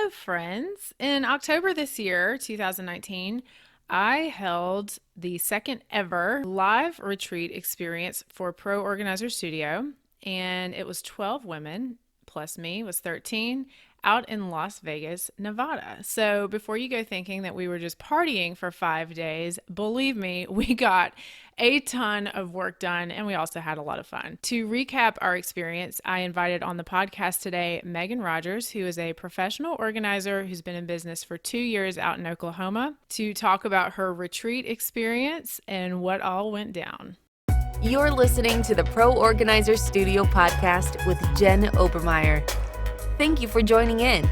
Hello, friends. In October this year, 2019, I held the second ever live retreat experience for Pro Organizer Studio, and it was 12 women plus me was 13 out in Las Vegas, Nevada. So before you go thinking that we were just partying for 5 days, believe me, we got a ton of work done and we also had a lot of fun. To recap our experience, I invited on the podcast today Megan Rogers, who is a professional organizer who's been in business for 2 years out in Oklahoma, to talk about her retreat experience and what all went down. You're listening to the Pro Organizer Studio podcast with Jen Obermeyer. Thank you for joining in.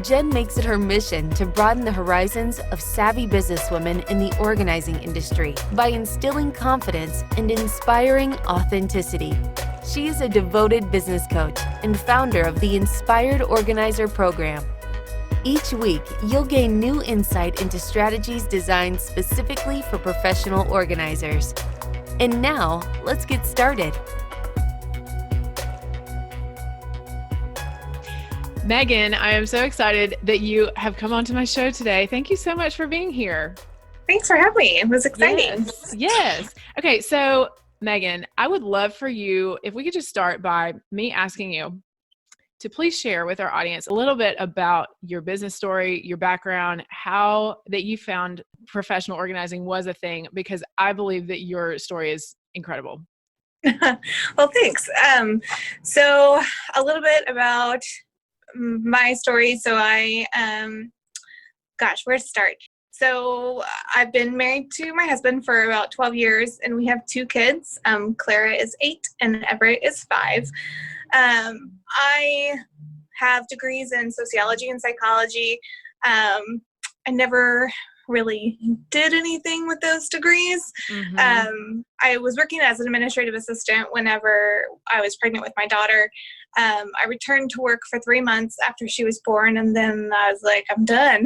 Jen makes it her mission to broaden the horizons of savvy businesswomen in the organizing industry by instilling confidence and inspiring authenticity. She is a devoted business coach and founder of the Inspired Organizer program. Each week, you'll gain new insight into strategies designed specifically for professional organizers. And now, let's get started. Megan, I am so excited that you have come onto my show today. Thank you so much for being here. Thanks for having me. It was exciting. Yes. Okay, so Megan, I would love for you, if we could just start by me asking you to please share with our audience a little bit about your business story, your background, how that you found professional organizing was a thing, because I believe that your story is incredible. Well, thanks. So a little bit about my story. So where to start? So I've been married to my husband for about 12 years and we have two kids. Clara is 8 and Everett is 5. I have degrees in sociology and psychology. I never really did anything with those degrees. I was working as an administrative assistant whenever I was pregnant with my daughter. I returned to work for 3 months after she was born, and then I was like, I'm done.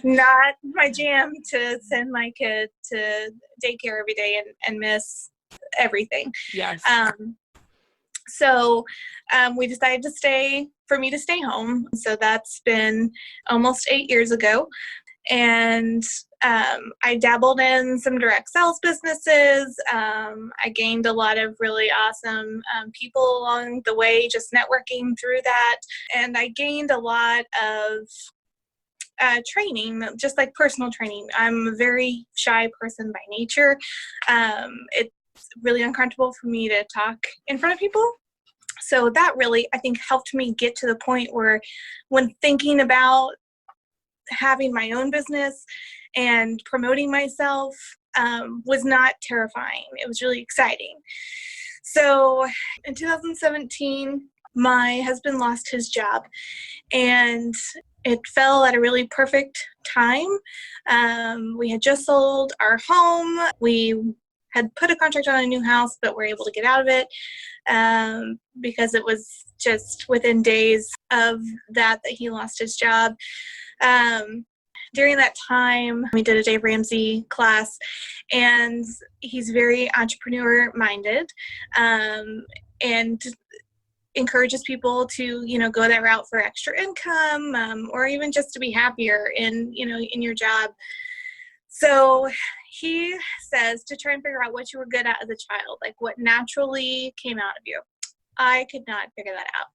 Not my jam to send my kid to daycare every day and miss everything. Yes. So we decided for me to stay home. So that's been almost 8 years ago. And I dabbled in some direct sales businesses. I gained a lot of really awesome people along the way, just networking through that. And I gained a lot of training, just like personal training. I'm a very shy person by nature. It's really uncomfortable for me to talk in front of people. So that really, I think, helped me get to the point where when thinking about having my own business and promoting myself was not terrifying. It was really exciting. So in 2017, my husband lost his job and it fell at a really perfect time. We had just sold our home. We had put a contract on a new house, but were able to get out of it because it was just within days of that he lost his job. During that time, we did a Dave Ramsey class, and he's very entrepreneur-minded and encourages people to, go that route for extra income or even just to be happier in your job. So he says to try and figure out what you were good at as a child, like what naturally came out of you. I could not figure that out.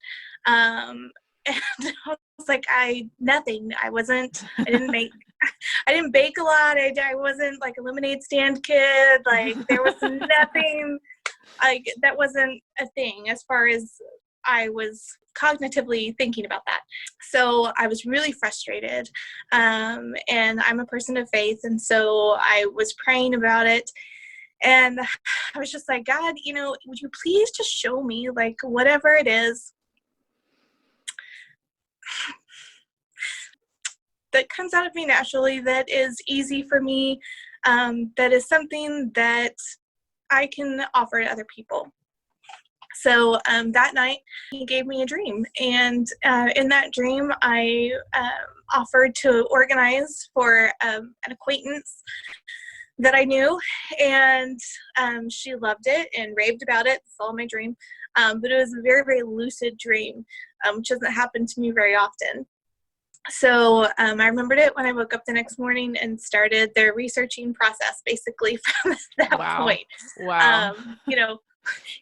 And I was like, nothing. I didn't bake a lot. I wasn't like a lemonade stand kid. Like there was nothing, like that wasn't a thing as far as I was cognitively thinking about that. So I was really frustrated. And I'm a person of faith. And so I was praying about it. And I was just like, God, would you please just show me like whatever it is that comes out of me naturally, that is easy for me, that is something that I can offer to other people. So that night, he gave me a dream. And in that dream, I offered to organize for an acquaintance that I knew. And she loved it and raved about it. It's all my dream. But it was a very, very lucid dream, which doesn't happen to me very often. So I remembered it when I woke up the next morning and started the researching process basically from that Wow. point. Wow. You know,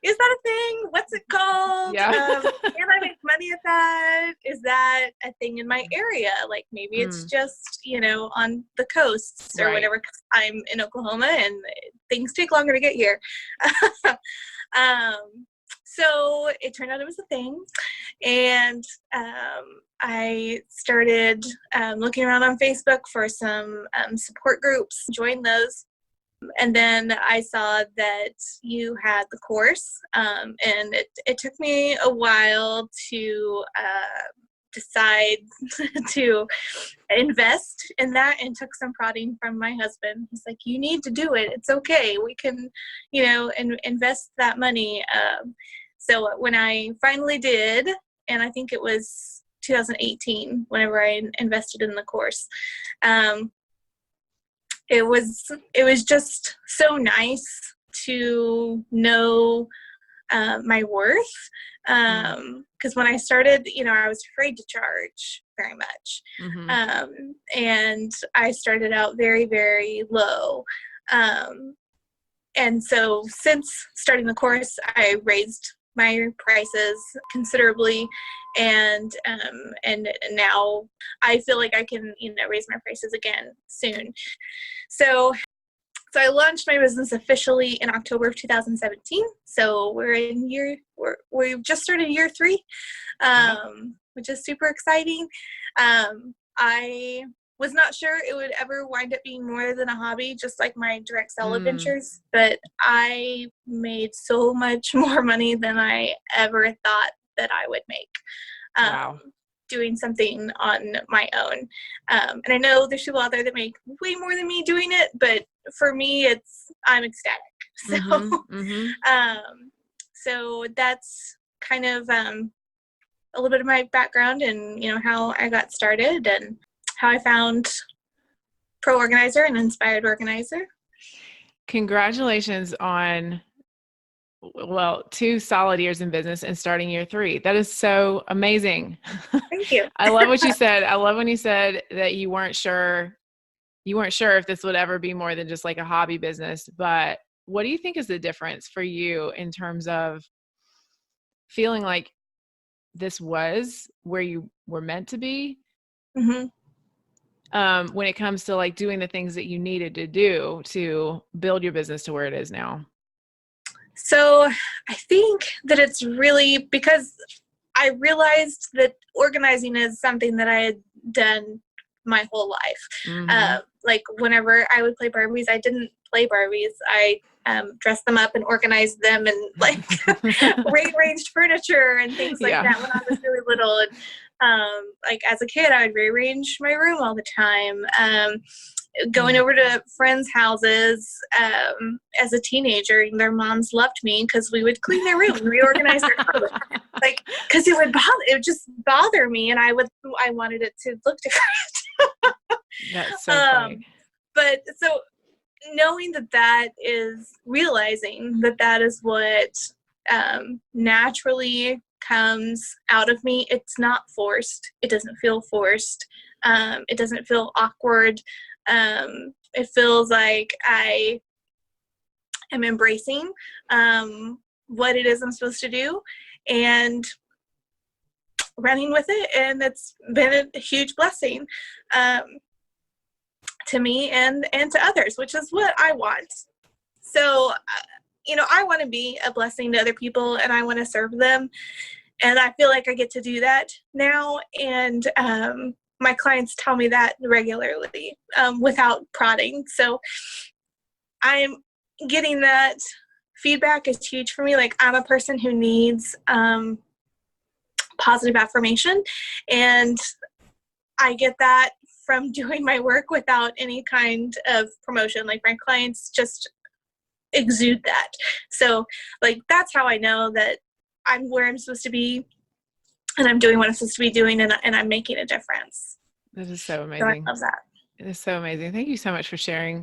is that a thing? What's it called? Yeah. Can I make money at that? Is that a thing in my area? Like maybe it's Mm, just, on the coasts or right. whatever. 'Cause I'm in Oklahoma and things take longer to get here. um, so it turned out it was a thing. And I started looking around on Facebook for some support groups, joined those. And then I saw that you had the course, and it took me a while to decide to invest in that, and took some prodding from my husband. He's like, you need to do it. It's okay. We can, invest that money. So when I finally did, and I think it was 2018, whenever I invested in the course, um, it was just so nice to know my worth. Mm, Because when I started, I was afraid to charge very much. mm-hmm. And I started out very, very low. And so since starting the course, I raised my prices considerably, and now I feel like I can, raise my prices again soon. So I launched my business officially in October of 2017. So we've just started year 3, Wow. which is super exciting. I was not sure it would ever wind up being more than a hobby, just like my direct sell Mm, adventures. But I made so much more money than I ever thought that I would make. wow. Doing something on my own. And I know there's people out there that make way more than me doing it, but for me, I'm ecstatic. Mm-hmm. Mm-hmm. Um, so that's kind of a little bit of my background, and how I got started and how I found Pro Organizer and Inspired Organizer. Congratulations on, well, 2 solid years in business and starting year 3. That is so amazing. Thank you. I love what you said. I love when you said that you weren't sure if this would ever be more than just like a hobby business. But what do you think is the difference for you in terms of feeling like this was where you were meant to be, hmm when it comes to like doing the things that you needed to do to build your business to where it is now? So I think that it's really because I realized that organizing is something that I had done my whole life. Mm-hmm. Like whenever I would play Barbies, I didn't play Barbies. I dressed them up and organized them, and like rearranged furniture and things like Yeah. that when I was really little. And like as a kid, I would rearrange my room all the time. Going Mm. over to friends' houses as a teenager, their moms loved me because we would clean their room and reorganize their clothes. Like, because it would just bother me, and I wanted it to look different. That's so funny. um, but so knowing that is realizing that is what naturally comes out of me. It's not forced. It doesn't feel forced. It doesn't feel awkward. It feels like I am embracing what it is I'm supposed to do and running with it. And it's been a huge blessing to me and to others, which is what I want. So, I want to be a blessing to other people, and I want to serve them. And I feel like I get to do that now. And my clients tell me that regularly without prodding. So I'm getting that feedback is huge for me. Like, I'm a person who needs positive affirmation, and I get that from doing my work without any kind of promotion. Like, my clients just exude that. So, like, that's how I know that I'm where I'm supposed to be, and I'm doing what I'm supposed to be doing, and I'm making a difference. That is so So I amazing. love that. It is so amazing. Thank you so much for sharing,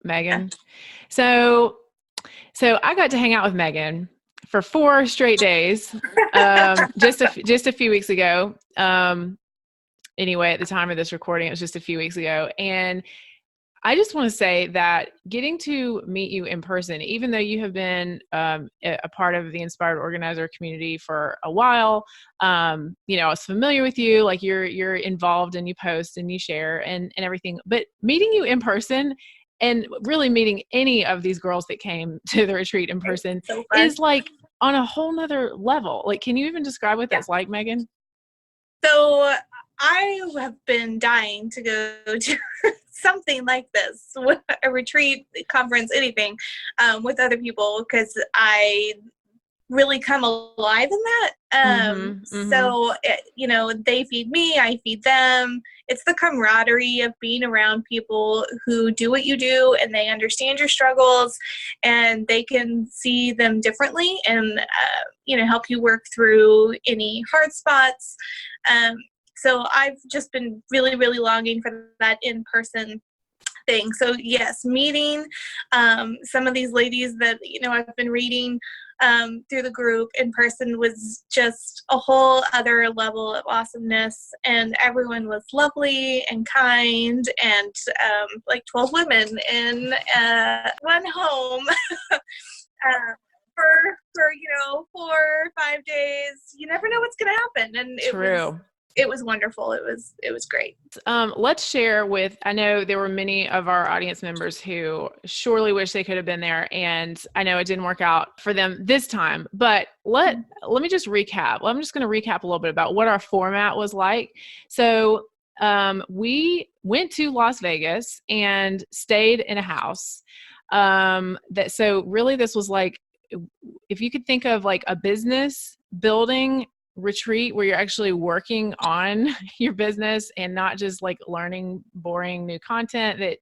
Yeah. Megan. So, I got to hang out with Megan for 4 straight days, just a few weeks ago. anyway, at the time of this recording, it was just a few weeks ago. And I just want to say that getting to meet you in person, even though you have been a part of the Inspired Organizer community for a while, you know, I was familiar with you, like you're involved and you post and you share and everything. But meeting you in person and really meeting any of these girls that came to the retreat in person It's so fun. is like on a whole nother level. Like, can you even describe what Yeah. that's like, Megan? So I have been dying to go to something like this, a retreat, conference, anything, with other people, because I really come alive in that. So, you know, they feed me, I feed them. It's the camaraderie of being around people who do what you do and they understand your struggles and they can see them differently and, you know, help you work through any hard spots. So I've just been really, really longing for that in-person thing. So yes, meeting some of these ladies that, you know, I've been reading through the group in person was just a whole other level of awesomeness. And everyone was lovely and kind and like 12 women in one home for, you know, 4 or 5 days. You never know what's going to happen. And True. it was wonderful. It was great. Let's share with, I know there were many of our audience members who surely wish they could have been there. And I know it didn't work out for them this time, but let me just recap. I'm just going to recap a little bit about what our format was like. So we went to Las Vegas and stayed in a house. So really this was like, if you could think of like a business building retreat where you're actually working on your business and not just like learning boring new content that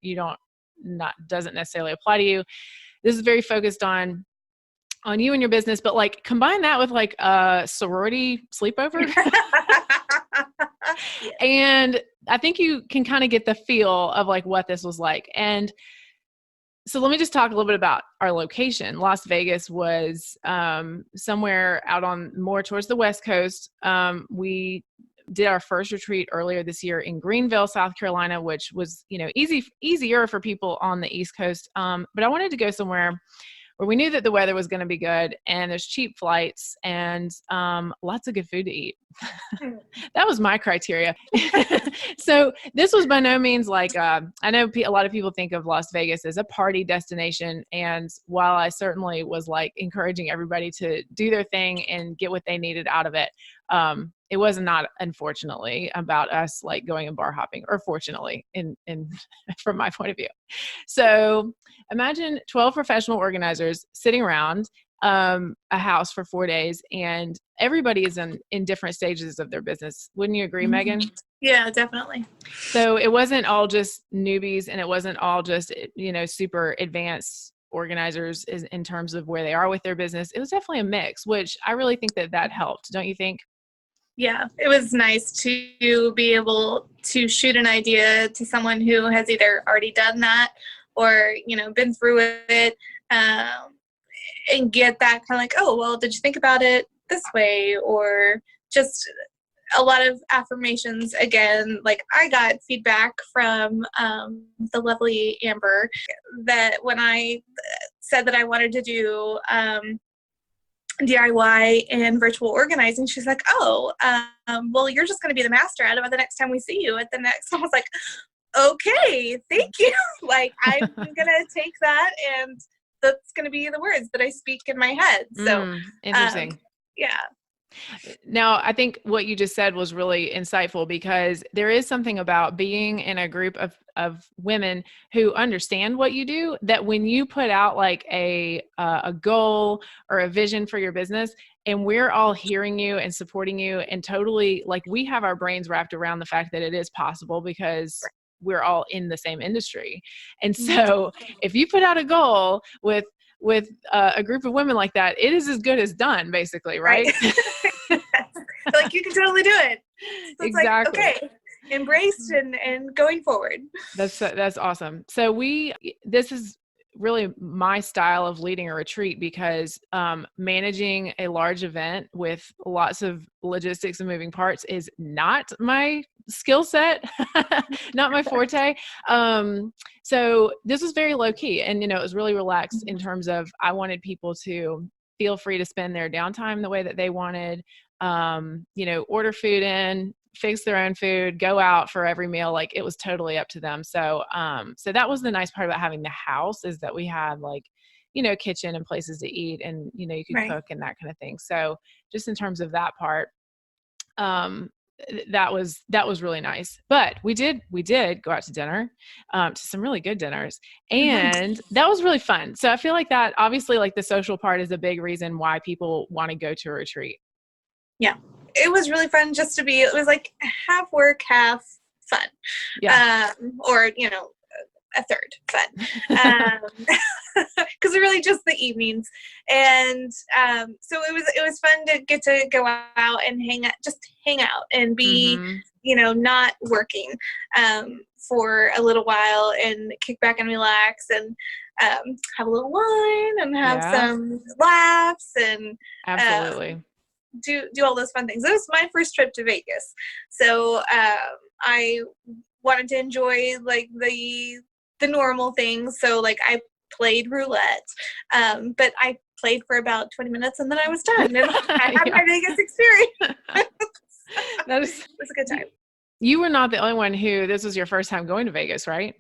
doesn't necessarily apply to you. This is very focused on you and your business, but like combine that with like a sorority sleepover. And I think you can kind of get the feel of like what this was like. And so let me just talk a little bit about our location. Las Vegas was somewhere out on more towards the West Coast. We did our first retreat earlier this year in Greenville, South Carolina, which was, you know, easier for people on the East Coast. But I wanted to go somewhere where we knew that the weather was going to be good and there's cheap flights and lots of good food to eat. That was my criteria. So this was by no means like, I know a lot of people think of Las Vegas as a party destination. And while I certainly was like encouraging everybody to do their thing and get what they needed out of it, it was not, unfortunately, about us like going and bar hopping, or fortunately, in from my point of view. So imagine 12 professional organizers sitting around a house for 4 days, and everybody is in different stages of their business. Wouldn't you agree, Megan? Yeah, definitely. So it wasn't all just newbies, and it wasn't all just, you know, super advanced organizers in terms of where they are with their business. It was definitely a mix, which I really think that helped. Don't you think? Yeah, it was nice to be able to shoot an idea to someone who has either already done that or, you know, been through it, and get that kind of like, oh, well, did you think about it this way? Or just a lot of affirmations. Again, like I got feedback from the lovely Amber that when I said that I wanted to do DIY and virtual organizing, she's like, oh, well, you're just going to be the master at it by the next time we see you at the next. I was like, okay, thank you. Like, I'm going to take that, and that's going to be the words that I speak in my head. So, interesting. Yeah. Now, I think what you just said was really insightful, because there is something about being in a group of women who understand what you do, that when you put out like a goal or a vision for your business, and we're all hearing you and supporting you, and totally like we have our brains wrapped around the fact that it is possible because we're all in the same industry. And so if you put out a goal with a group of women like that, it is as good as done, basically, right? Like, you can totally do it. So it's exactly. Like, okay, embraced and going forward. That's awesome. So this is really my style of leading a retreat, because managing a large event with lots of logistics and moving parts is not my skill set, not my forte. So this was very low key, and it was really relaxed in terms of I wanted people to feel free to spend their downtime the way that they wanted. Order food in, fix their own food, go out for every meal. Like it was totally up to them. So that was the nice part about having the house, is that we had like, kitchen and places to eat, and, you could Right. cook and that kind of thing. So just in terms of that part, um, that was really nice. But we did go out to dinner, to some really good dinners, and that was really fun. So I feel like that, obviously, like the social part is a big reason why people want to go to a retreat. Yeah. It was really fun just to be, it was like half work, half fun. Yeah. Or, a third fun. Because really just the evenings. And so it was fun to get to go out and hang out and be, Mm-hmm. not working for a little while and kick back and relax and have a little wine and have Yeah, some laughs and absolutely. do all those fun things. It was my first trip to Vegas, so I wanted to enjoy like the normal things. So like I played roulette, but I played for about 20 minutes and then I was done, and I had Yeah. my Vegas experience. That It is, was a good time. you were not the only one who this was your first time going to Vegas, right?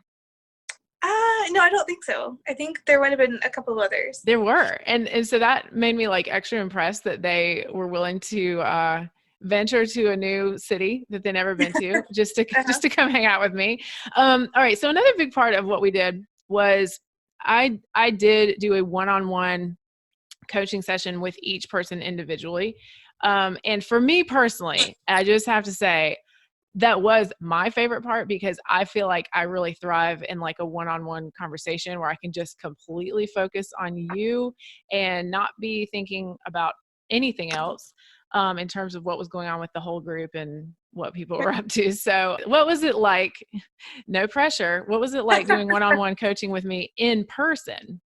No, I don't think so. I think there might have been a couple of others. There were. And so that made me like extra impressed that they were willing to venture to a new city that they never been to, just to Uh-huh. just to come hang out with me. All right. So another big part of what we did was I did do a one-on-one coaching session with each person individually. And for me personally, I just have to say that was my favorite part, because I feel like I really thrive in like a one-on-one conversation where I can just completely focus on you and not be thinking about anything else, in terms of what was going on with the whole group and what people were up to. So what was it like? No pressure. What was it like doing one-on-one coaching with me in person?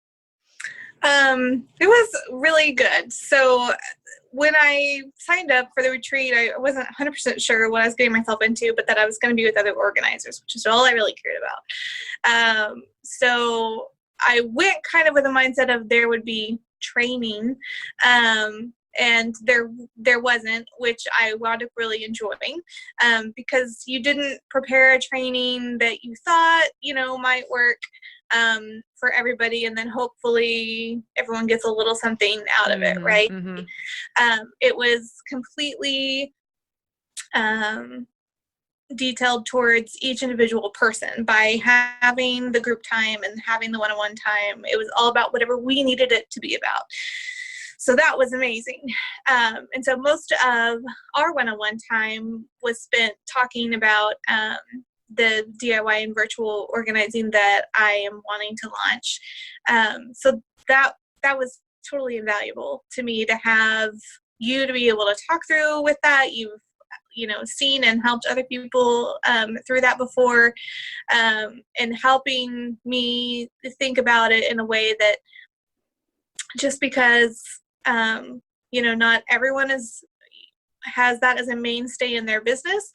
It was really good. So when I signed up for the retreat, I wasn't 100% sure what I was getting myself into, but that I was going to be with other organizers, which is all I really cared about. So I went kind of with a mindset of there would be training, and there wasn't, which I wound up really enjoying, because you didn't prepare a training that you thought might work for everybody, and then hopefully everyone gets a little something out of it, Mm-hmm, right? mm-hmm. It was completely detailed towards each individual person. By having the group time and having the one-on-one time, it was all about whatever we needed it to be about. So that was amazing. And so most of our one-on-one time was spent talking about the DIY and virtual organizing that I am wanting to launch. So that was totally invaluable to me, to have you to be able to talk through with that. You've seen and helped other people through that before, and helping me think about it in a way that, just because not everyone has that as a mainstay in their business,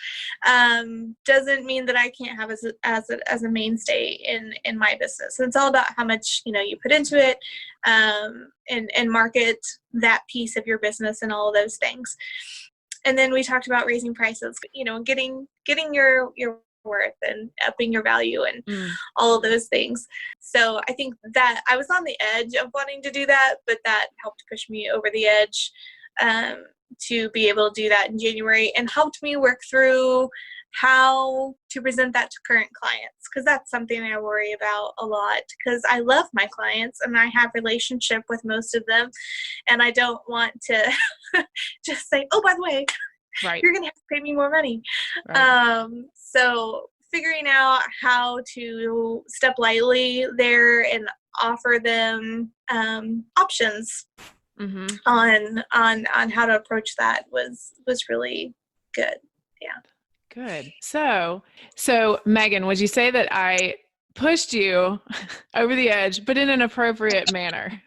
doesn't mean that I can't have as a mainstay in my business. So it's all about how much you put into it, and market that piece of your business and all of those things. And then we talked about raising prices, getting your worth and upping your value and all of those things. So I think that I was on the edge of wanting to do that, but that helped push me over the edge, to be able to do that in January, and helped me work through how to present that to current clients, because that's something I worry about a lot, because I love my clients and I have relationship with most of them, and I don't want to just say, oh, by the way, Right. you're gonna have to pay me more money. Right. So figuring out how to step lightly there and offer them options Mm-hmm. on how to approach that was really good. Yeah. Good. So Megan, would you say that I pushed you over the edge, but in an appropriate manner?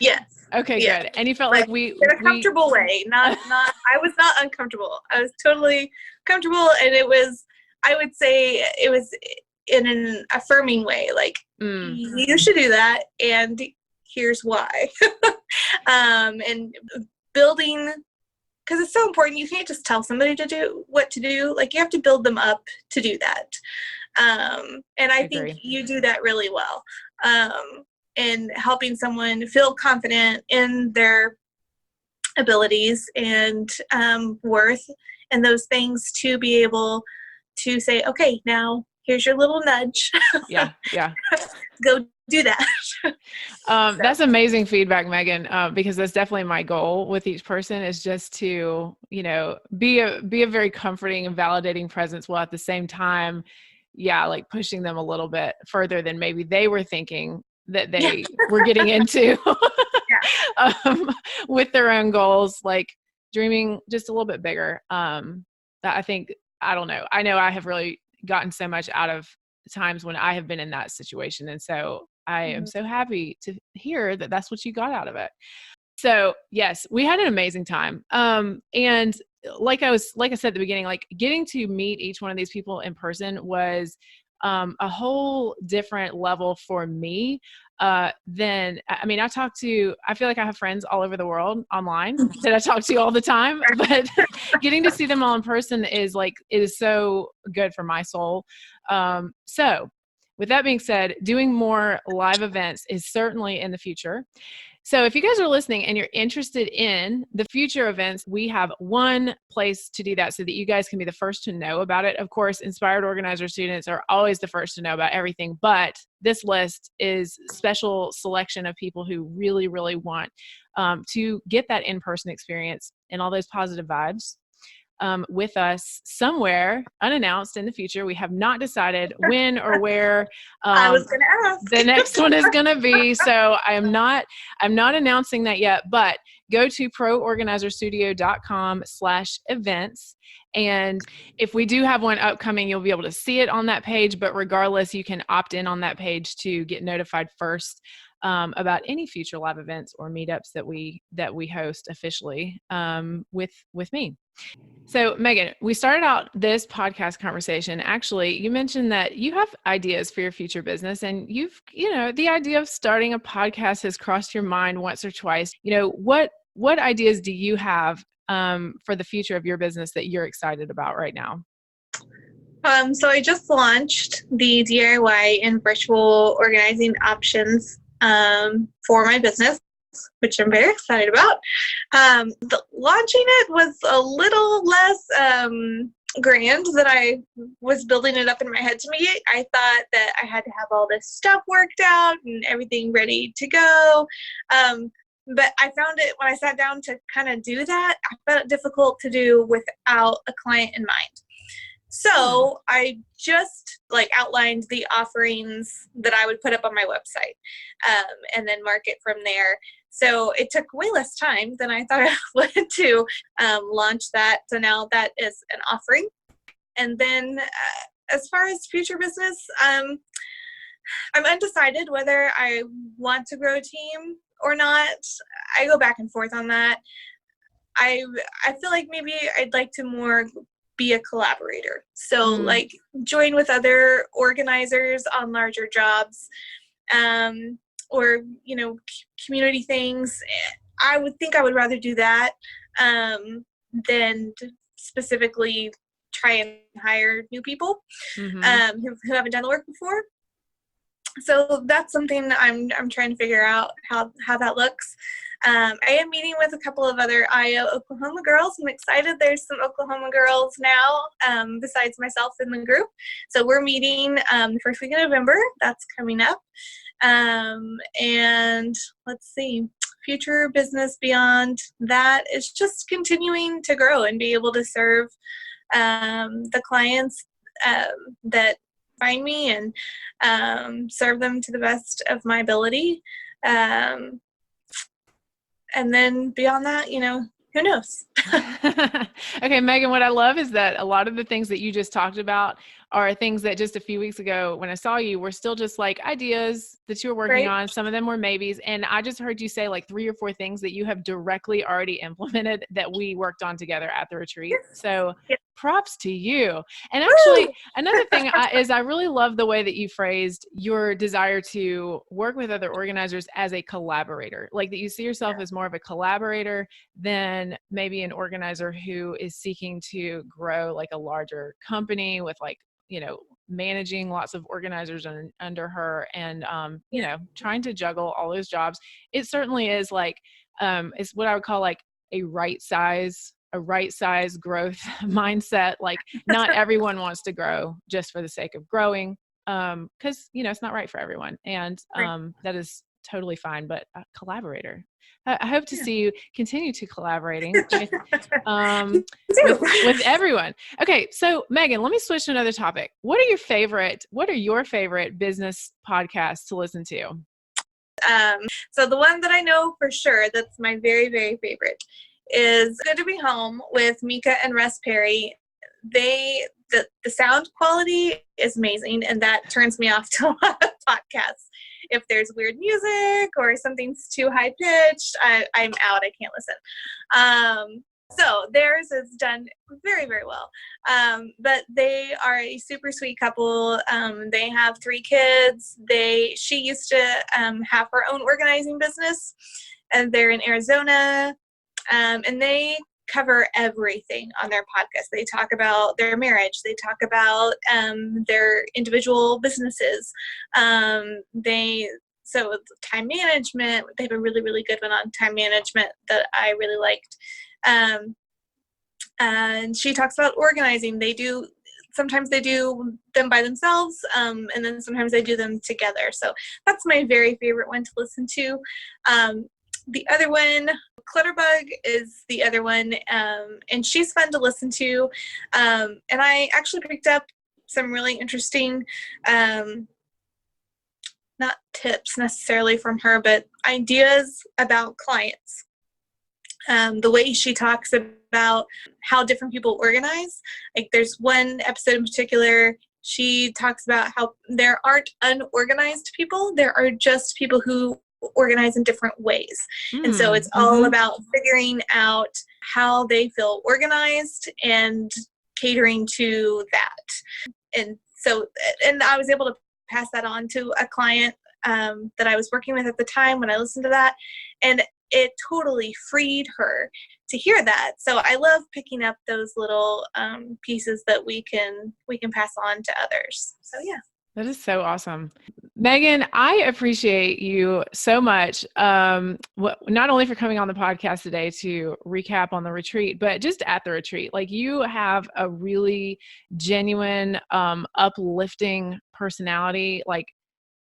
Yes. Okay, Yeah. good. And you felt Like like we in a comfortable way. Not I was not uncomfortable. I was totally comfortable, and it was I would say it was in an affirming way, like, you should do that, and here's why. And building, because it's so important. You can't just tell somebody to do what to do. Like, you have to build them up to do that. And I think you do that really well. In helping someone feel confident in their abilities and worth and those things, to be able to say, okay, now here's your little nudge. Yeah. Go do that. That's amazing feedback, Megan, because that's definitely my goal with each person, is just to, be a very comforting and validating presence, while at the same time, like pushing them a little bit further than maybe they were thinking that they were getting into with their own goals, like dreaming just a little bit bigger. I think, I don't know. I know I have really gotten so much out of times when I have been in that situation. And so I am so happy to hear that that's what you got out of it. So yes, we had an amazing time. And like I said at the beginning, like getting to meet each one of these people in person was a whole different level for me. I feel like I have friends all over the world online that I talk to all the time, but getting to see them all in person is so good for my soul. So with that being said, doing more live events is certainly in the future. So if you guys are listening and you're interested in the future events, we have one place to do that so that you guys can be the first to know about it. Of course, Inspired Organizer students are always the first to know about everything, but this list is special selection of people who really, really want to get that in-person experience and all those positive vibes with us somewhere unannounced in the future. We have not decided when or where I was going to ask. the next one is going to be. So I'm not announcing that yet, but go to proorganizerstudio.com/events. And if we do have one upcoming, you'll be able to see it on that page. But regardless, you can opt in on that page to get notified first about any future live events or meetups that we host officially with me. So Megan, we started out this podcast conversation. Actually, you mentioned that you have ideas for your future business, and the idea of starting a podcast has crossed your mind once or twice. What ideas do you have for the future of your business that you're excited about right now? So I just launched the DIY and virtual organizing options for my business, which I'm very excited about. Launching it was a little less grand than I was building it up in my head to me. I thought that I had to have all this stuff worked out and everything ready to go. But I found it, when I sat down to kind of do that, I found it difficult to do without a client in mind. So I just outlined the offerings that I would put up on my website and then market from there. So it took way less time than I thought I would to launch that. So now that is an offering. And then as far as future business, I'm undecided whether I want to grow a team or not. I go back and forth on that. I feel like maybe I'd like to more be a collaborator. So join with other organizers on larger jobs, or, community things. I would think I would rather do that than specifically try and hire new people who haven't done the work before. So that's something I'm trying to figure out how that looks. I am meeting with a couple of other IO Oklahoma girls. I'm excited. There's some Oklahoma girls now besides myself in the group. So we're meeting the first week of November. That's coming up. And let's see, future business beyond that is just continuing to grow and be able to serve the clients that find me and serve them to the best of my ability. And then beyond that, who knows? Okay, Megan, what I love is that a lot of the things that you just talked about are things that just a few weeks ago when I saw you were still just ideas that you were working on. Some of them were maybes. And I just heard you say 3 or 4 things that you have directly already implemented that we worked on together at the retreat. So props to you. And Woo! actually, another thing is I really love the way that you phrased your desire to work with other organizers as a collaborator, like that you see yourself as more of a collaborator than maybe an organizer who is seeking to grow like a larger company with like, managing lots of organizers under her and, trying to juggle all those jobs. It certainly is like, it's what I would call like a right size growth mindset. Like not everyone wants to grow just for the sake of growing. Cause it's not right for everyone. And, Right. that is totally fine, but a collaborator. I hope to see you continue to collaborating with, Me with too. everyone. Okay. So Megan, let me switch to another topic. What are your favorite business podcasts to listen to? So the one that I know for sure that's my very, very favorite is Good to Be Home with Mika and Russ Perry. The sound quality is amazing, and that turns me off to a lot of podcasts. If there's weird music or something's too high pitched, I'm out. I can't listen. So theirs is done very, very well. But they are a super sweet couple. They have 3 kids. She used to have her own organizing business, and they're in Arizona. And they cover everything on their podcast. They talk about their marriage. They talk about their individual businesses. So time management. They have a really, really good one on time management that I really liked. And she talks about organizing. Sometimes they do them by themselves, and then sometimes they do them together. So that's my very favorite one to listen to. The other one, Clutterbug, is the other one, and she's fun to listen to. And I actually picked up some really interesting, not tips necessarily from her, but ideas about clients. The way she talks about how different people organize. Like there's one episode in particular, she talks about how there aren't unorganized people. There are just people who organize in different ways. And so it's all about figuring out how they feel organized and catering to that. And I was able to pass that on to a client that I was working with at the time when I listened to that. And it totally freed her to hear that. So I love picking up those little pieces that we can pass on to others. So yeah. That is so awesome. Megan, I appreciate you so much, not only for coming on the podcast today to recap on the retreat, but just at the retreat. Like you have a really genuine, uplifting personality, like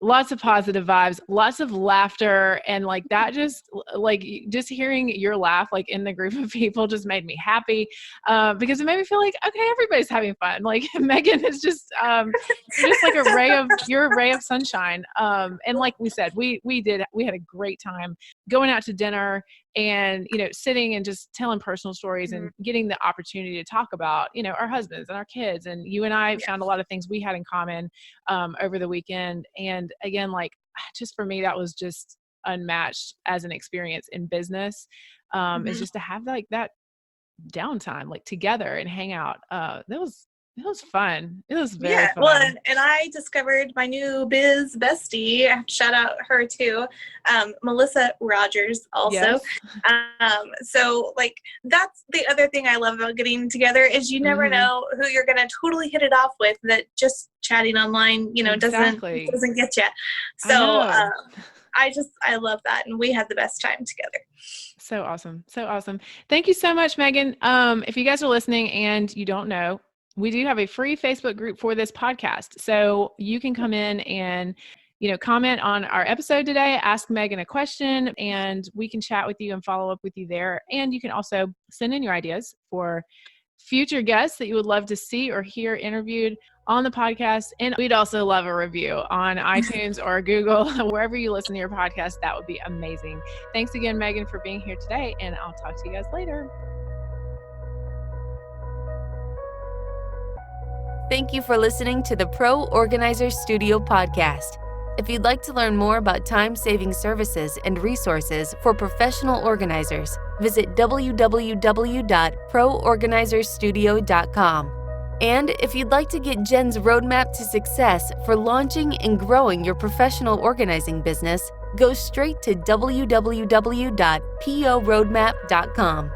lots of positive vibes, lots of laughter. And like that just hearing your laugh, like in the group of people just made me happy, because it made me feel like, okay, everybody's having fun. Like Megan is just, you're just like you're a ray of sunshine. And like we said, we had a great time going out to dinner and, sitting and just telling personal stories and getting the opportunity to talk about, our husbands and our kids. And you and I found a lot of things we had in common over the weekend. And again, like just for me, that was just unmatched as an experience in business, is just to have like that downtime, like together and hang out. It was fun. It was very fun. Well, and I discovered my new biz bestie. I have to shout out her too, Melissa Rogers also. Yes. So like that's the other thing I love about getting togetger is you never know who you're gonna totally hit it off with. That just chatting online, doesn't get you. So I love that, and we had the best time together. So awesome. So awesome. Thank you so much, Megan. If you guys are listening and you don't know, we do have a free Facebook group for this podcast. So you can come in and, comment on our episode today, ask Megan a question, and we can chat with you and follow up with you there. And you can also send in your ideas for future guests that you would love to see or hear interviewed on the podcast. And we'd also love a review on iTunes or Google, wherever you listen to your podcast. That would be amazing. Thanks again, Megan, for being here today. And I'll talk to you guys later. Thank you for listening to the Pro Organizers Studio podcast. If you'd like to learn more about time-saving services and resources for professional organizers, visit www.proorganizerstudio.com. And if you'd like to get Jen's roadmap to success for launching and growing your professional organizing business, go straight to www.poroadmap.com.